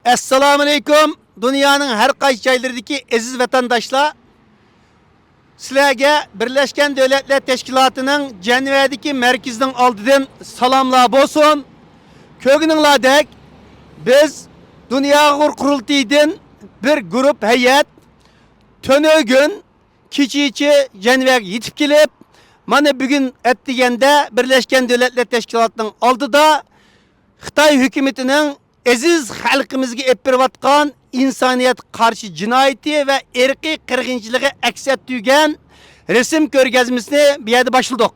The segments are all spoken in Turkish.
Esselamu Aleyküm. Dünyanın her qaysi joylaridagi aziz vatandaşlar, sizlarga Birleşken Devletler Teşkilatı'nın Cenevadagi merkezining oldidan salomlar bo'lsin. Ko'rganinglardek, biz Dünya Qurultayıdan bir grup heyet tönögün kechichi Cenevaga yetib kelib, mana bugun atdiganda Birleşken Devletler Teşkilatı'nın oldida Xitoy hukumatining aziz xalqimizga olib berayotgan insoniyat qarshi jinoyati va irqiy qirg'inchiligi aks etgan resim ko'rgazmasini bu yerda boshladik.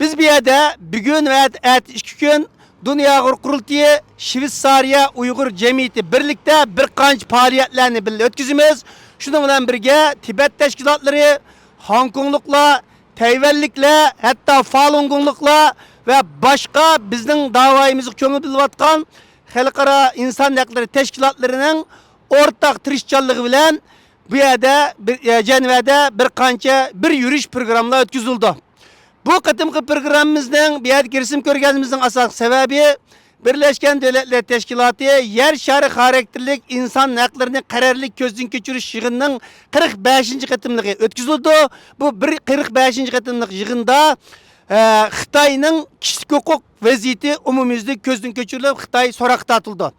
Biz bu yerda bugun va erta 2 kun Dünya Qurultayı Shveysariya Uyg'ur jamiyati birlikda bir qancha faoliyatlarni birga o'tkazamiz. Shuning bilan birga Tibet tashkilotlari, Hong Kongliklar, Tayvanliklar, hatto Falun Gongliklar ve başka bizning davoyimizga ko'ngil biliyotgan xalqaro inson huquqlari tashkilotlarının ortak tirishchanligi bilan bu yerda Cenevada bir qancha bir yurish programmalar o'tkazildi. Bu qatimqi programmamizning bu yerga resim ko'rganimizning asosiy sababi Birleşken Devletler Teşkilatı yer shari xarakterlik inson huquqlarini qarorlik ko'zdan kechirish yig'inining 45. qatimligi o'tkazildi. Bu 45. qatimlik yig'inda Xitoyning kishilik huquq vaziyati umumyuzlik ko'zdan kechirilib, Xitoy so'roqqa tortildi.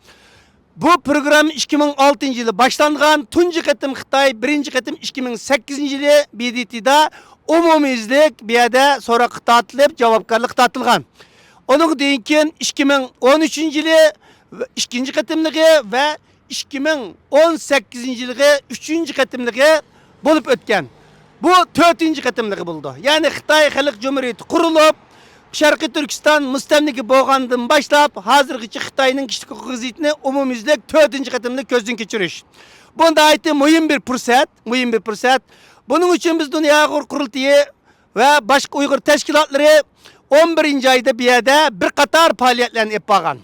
Bu program 2006 yılı başlangan, tunji qatim Xitoy, birinchi qatim 2008 yılı BDT'da umumyuzlik bu yerda so'roqqa tortilib, javobgarlik tortilgan. Onun keyin 2013 yılı ikinci qatimligi ve 2018 yılı üçüncü qatimligi bo'lib o'tgan. Bu 4. qatimligi bo'ldi. Yani Xitoy Xalq Cumhuriyeti qurulup, Sharqiy Turkiston mustamlika bo'lgandan boshlab hozirgacha Xitoyning kishilik huquq vaziyatini umumyuzlik 4. qatimda ko'zdan kechirish. Bunda aytib muhim bir fursat. Bunun için biz Dünya Qurultayı ve başka Uyghur teşkilatları 11. ayda bir yerda bir qator faoliyatlarni olib borgan.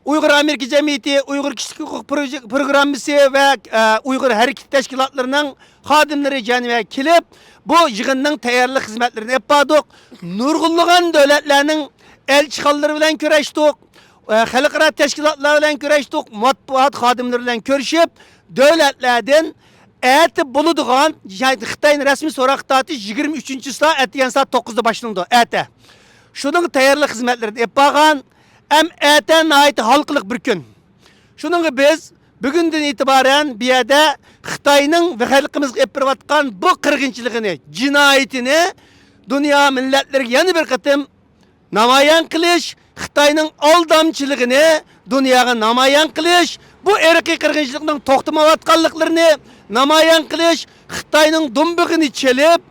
Uyghur Amerika Cemiyeti, Uyghur Kishilik Huquq Programmasi ve Uyghur Hareket Teşkilatlarının xodimlari Cenevaga kelib, bu yig'inning tayyorlik xizmatlarini olib bordik. Nurg'unlagan davlatlarning elchixonalari bilan ko'rishdik, xalqaro tashkilotlar bilan ko'rishdik, matbuot xodimlari bilan ko'rishib, davlatlardan eti bo'ladigan Xitoyning rasmiy so'roq tortish 23-soat atgan soat 9'da boshlanadi. Eti. Shuning tayyorlik xizmatlarini olib borgan. Hem eten ait halkılık bir gün. Şunun biz bugünden itibaren bir yerde Xitoyning ve halkımızga olib berayotgan bu qirg'inchiligini, jinoyatini dünya millatlarga yana bir qatim namoyon qilish, Xitoyning aldamchiligini dunyoga namoyon qilish, bu irqiy qirg'inchilikning to'xtamayotganliklarini namoyon qilish, Xitoyning dumbig'ini chelib,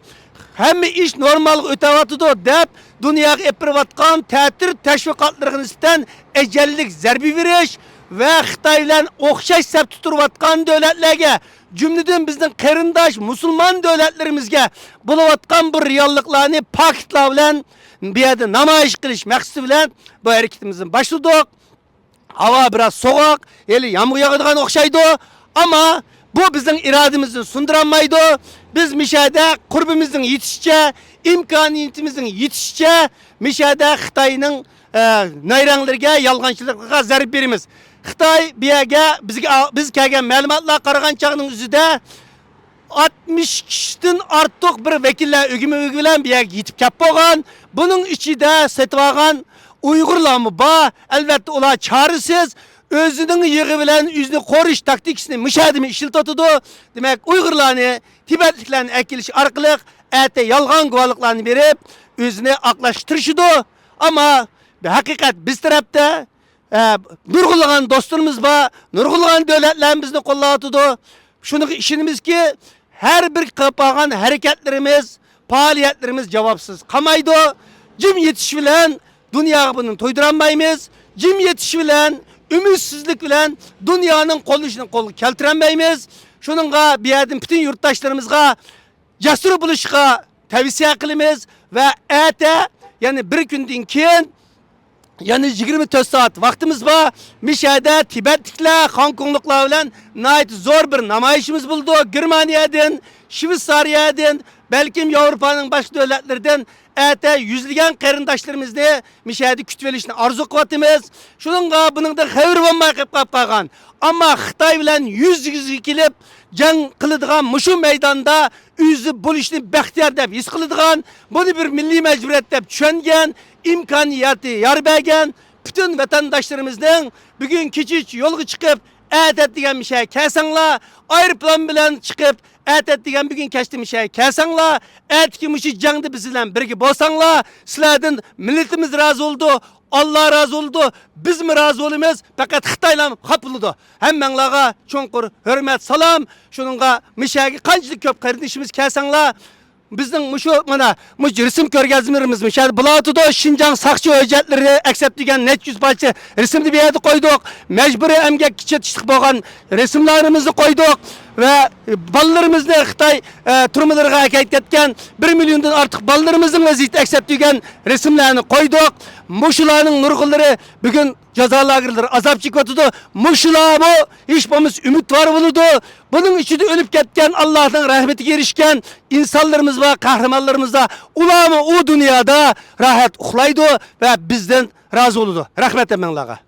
hamma ish normal o'tayotidi deb dunyoga olib berayotgan ta'tir tashviqotlarga nisbatan ejallik zarba berish ve Xitoy bilan o'xshash saf turayotgan davlatlarga, jumladan bizning qarindosh musulmon davlatlarimizga bo'layotgan bu realliklarni faktlar bilan bu yerda namoyish qilish maqsadi bilan bu hareketimizni boshladik. Havo biraz soğuk, eli yağmur yağadigan o'xshaydi, ama bu bizning irodamizni sundiranmaydi. Biz mishada qurbimizning yetishicha, imkoniyatimizning yetishicha mishada Xitoyning nayranglarga, yolg'onchiliklarga zarb beramiz. Xitoy bu yerga biz kelgan ma'lumotlar qaragan chog'ning o'zida 60 kishidan ortiq bir vakillar o'gimi bilan bu yerga yetib kelib bo'lgan. Buning ichida setib olgan Uyg'urlarmi bor. Albatta ular chorasiz özünün yığı bilen yüzünü koruş taktikasini müşahidimi işiltotudi. Demek Uygurlarni, Tibetliklarni ekiliş arkalık ete yalgan guvalıklarını verip özünü aklaştırışıdı. Ama bir hakikat biz tarafta nurgulagan dostlarımız var, nurgulagan devletlerimizni qo'llayotidi. Şunu işinimiz ki her bir kapagan hareketlerimiz, faaliyetlerimiz cevapsız kalmaydı. Cim yetiş bilen dünyaya bunu toyduranmayız. Cim yetiş bilen ümitsizlik bilen dünyanın qolishini qo'lga keltiremeyiz. Şununla bir yerden bütün yurttaşlarımızga cesur buluşqa tavsiye qilamiz ve ete yani bir günden keyin yani 24 saat vaktimiz var. Mişada Tibetlikler, Hong Kongliklar bilen nait zor bir namayişimiz buldu. Germaniyadan, Shveysariyadan Belkim Avrupa'nın başka devletlerden ete yüzlügen qarindaşlarımızı mişadi kütvelişini arzu kıvatımız. Şununla bunun da xəvir olmay qıp qalğan. Ama Xitay bilen yüz kilip can kılıdığan muşu meydanda yüzü buluşunu bəxtiyar dep his kılıdığan, bunu bir milli mecburiyet dep düşüngen, imkaniyatı yar bergen, bütün vatandaşlarımızın bugün küçük yolga çıkıp etet diyen bir şey kelsanla, aeroplan bilen çıkıp etet diyen bugün keçti bir şey kelsanla, etki muşu candı bizden birgi bolsanla, sizlerden milletimiz razı oldu. Allah razı oldu. Biz mi razı olumuz? Fakat Xitayla kapıldı. Hemmenlağa çoğunkur hürmet salam. Şununla mişagi kancılık köp kardeşimiz kelsanla. Bizden resim körgezmirimiz mişadi. Bulatu'da Şincan sakçı öcetleri aksep diyen net yüz balçı resimli bir yerde koyduk. Mecburi emgek çetiştik boğan resimlerimizi koyduk. Ve ballarımızı Xitay turmalarına hareket etken 1 milyondan artık ballarımızın vaziyeti aksep diyen resimlerini koyduk. Muşulanın nurgulları bugün cezalarıdır, azap çıkıyordu. Muşula bu, hiç bomuz ümit var buludu. Bunun içinde ölüp ketken Allah'tan rahmeti erişken insanlarımız ve kahramanlarımız da ulamı o dünyada rahat uxlaydı ve bizden razı oldu. Rahmet emenlağa.